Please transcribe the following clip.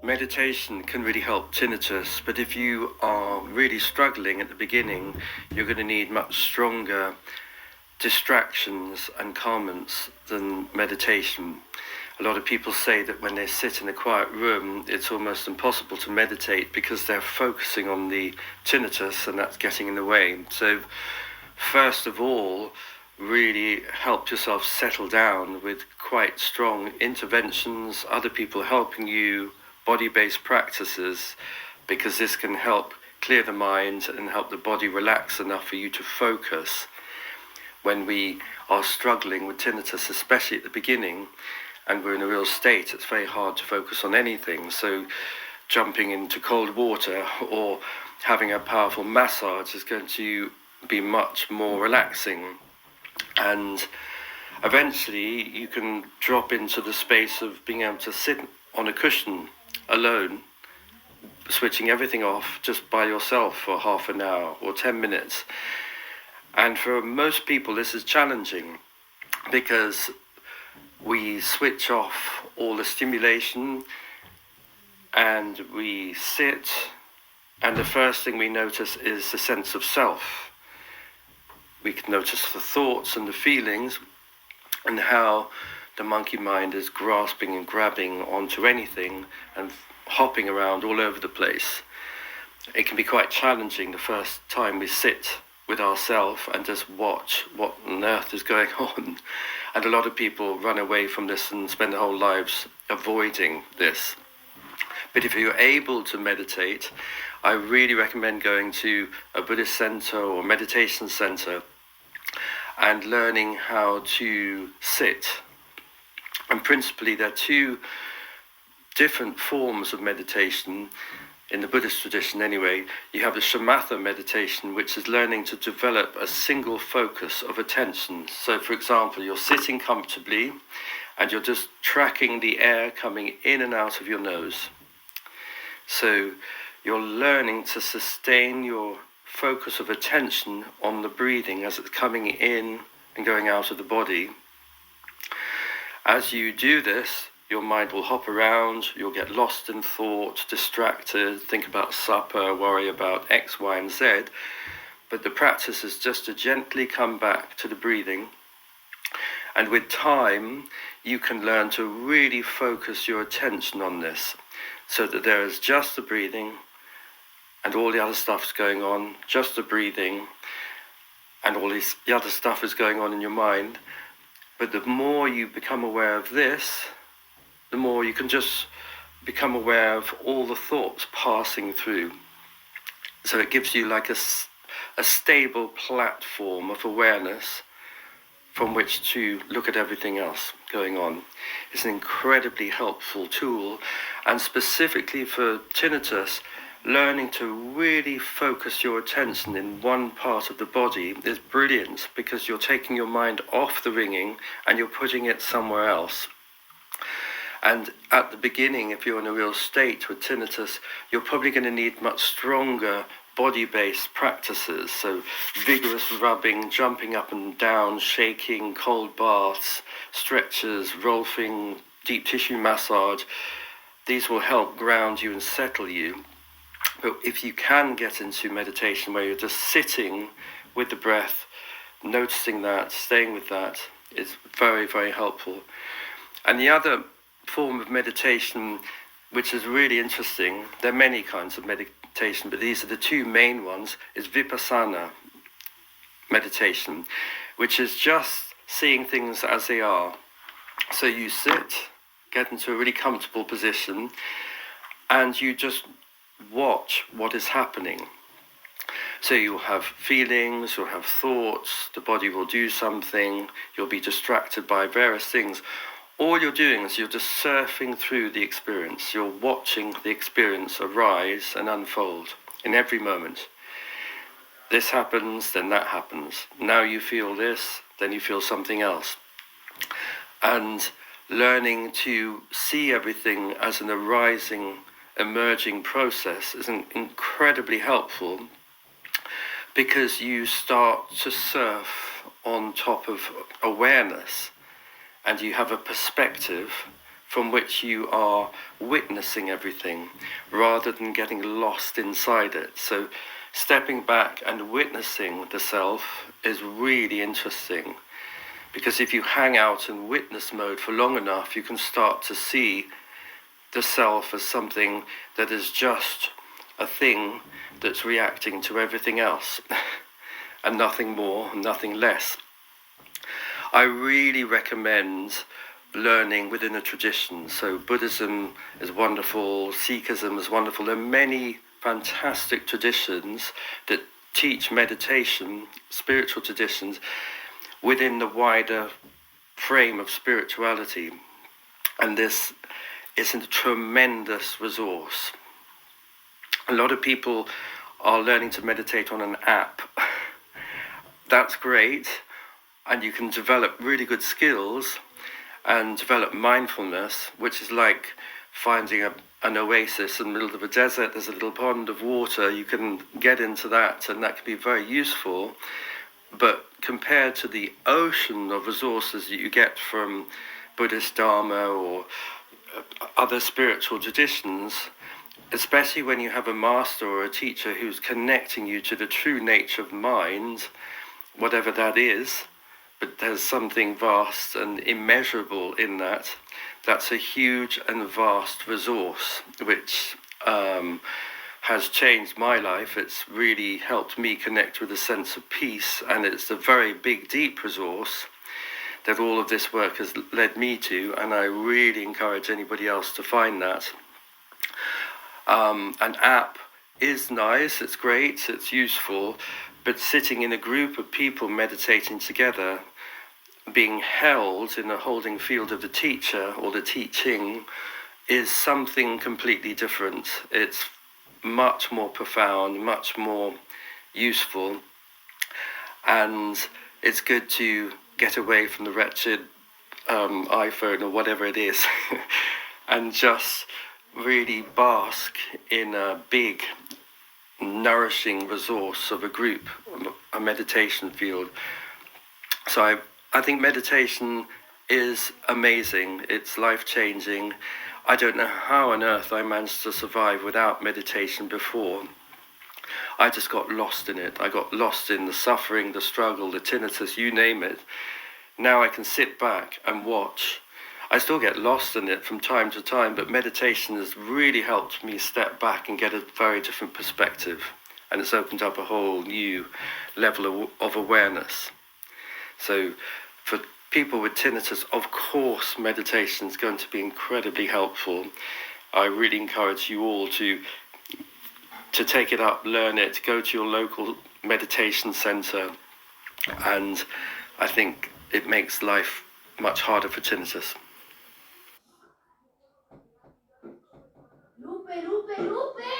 meditation can really help tinnitus, but if you are really struggling at the beginning, you're going to need much stronger distractions and calmants than meditation. A lot of people say that when they sit in a quiet room, it's almost impossible to meditate because they're focusing on the tinnitus and that's getting in the way. So first of all, really help yourself settle down with quite strong interventions, other people helping you, body-based practices, because this can help clear the mind and help the body relax enough for you to focus. When we are struggling with tinnitus, especially at the beginning, and we're in a real state, it's very hard to focus on anything. So jumping into cold water or having a powerful massage is going to be much more relaxing. And eventually you can drop into the space of being able to sit on a cushion alone, switching everything off just by yourself for half an hour or 10 minutes. And for most people this is challenging because we switch off all the stimulation and we sit, and the first thing we notice is the sense of self. We can notice the thoughts and the feelings and how the monkey mind is grasping and grabbing onto anything and hopping around all over the place. It can be quite challenging the first time we sit with ourselves and just watch what on earth is going on. And a lot of people run away from this and spend their whole lives avoiding this. But if you're able to meditate, I really recommend going to a Buddhist center or meditation center and learning how to sit. And principally there are two different forms of meditation in the Buddhist tradition anyway. You have the shamatha meditation, which is learning to develop a single focus of attention. So for example, you're sitting comfortably and you're just tracking the air coming in and out of your nose. So you're learning to sustain your focus of attention on the breathing as it's coming in and going out of the body. As you do this, your mind will hop around, you'll get lost in thought, distracted, think about supper, worry about X, Y, and Z. But the practice is just to gently come back to the breathing. And with time, you can learn to really focus your attention on this, so that there is just the breathing and all the other stuff's going on, just the breathing and all the other stuff is going on in your mind. But the more you become aware of this, the more you can just become aware of all the thoughts passing through. So it gives you like a stable platform of awareness from which to look at everything else going on. It's an incredibly helpful tool, and specifically for tinnitus, learning to really focus your attention in one part of the body is brilliant, because you're taking your mind off the ringing and you're putting it somewhere else. And at the beginning, if you're in a real state with tinnitus, you're probably going to need much stronger body-based practices. So vigorous rubbing, jumping up and down, shaking, cold baths, stretches, rolfing, deep tissue massage. These will help ground you and settle you. But if you can get into meditation where you're just sitting with the breath, noticing that, staying with that, is very, very helpful. And the other form of meditation, which is really interesting, there are many kinds of meditation, but these are the two main ones, is vipassana meditation, which is just seeing things as they are. So you sit, get into a really comfortable position, and you just watch what is happening. So you'll have feelings, you'll have thoughts, the body will do something, you'll be distracted by various things. All you're doing is you're just surfing through the experience. You're watching the experience arise and unfold in every moment. This happens, then that happens. Now you feel this, then you feel something else. And learning to see everything as an arising, emerging process is incredibly helpful, because you start to surf on top of awareness. And you have a perspective from which you are witnessing everything rather than getting lost inside it. So stepping back and witnessing the self is really interesting, because if you hang out in witness mode for long enough, you can start to see the self as something that is just a thing that's reacting to everything else and nothing more, nothing less. I really recommend learning within a tradition. So Buddhism is wonderful, Sikhism is wonderful. There are many fantastic traditions that teach meditation, spiritual traditions, within the wider frame of spirituality. And this is a tremendous resource. A lot of people are learning to meditate on an app. That's great, and you can develop really good skills and develop mindfulness, which is like finding an oasis in the middle of a desert. There's a little pond of water. You can get into that, and that can be very useful. But compared to the ocean of resources that you get from Buddhist Dharma or other spiritual traditions, especially when you have a master or a teacher who's connecting you to the true nature of mind, whatever that is, but there's something vast and immeasurable in that. That's a huge and vast resource, which has changed my life. It's really helped me connect with a sense of peace, and it's a very big, deep resource that all of this work has led me to, and I really encourage anybody else to find that. An app is nice, it's great, it's useful, but sitting in a group of people meditating together, being held in a holding field of the teacher or the teaching, is something completely different. It's much more profound, much more useful, and it's good to get away from the wretched iPhone or whatever it is and just really bask in a big, nourishing resource of a group, a meditation field. So I think meditation is amazing. It's life-changing. I don't know how on earth I managed to survive without meditation before. I just got lost in it. I got lost in the suffering, the struggle, the tinnitus, you name it. Now I can sit back and watch. I still get lost in it from time to time, but meditation has really helped me step back and get a very different perspective. And it's opened up a whole new level of awareness. So for people with tinnitus, of course, meditation is going to be incredibly helpful. I really encourage you all to take it up, learn it, go to your local meditation center, and I think it makes life much harder for tinnitus. Lupe, Lupe, Lupe!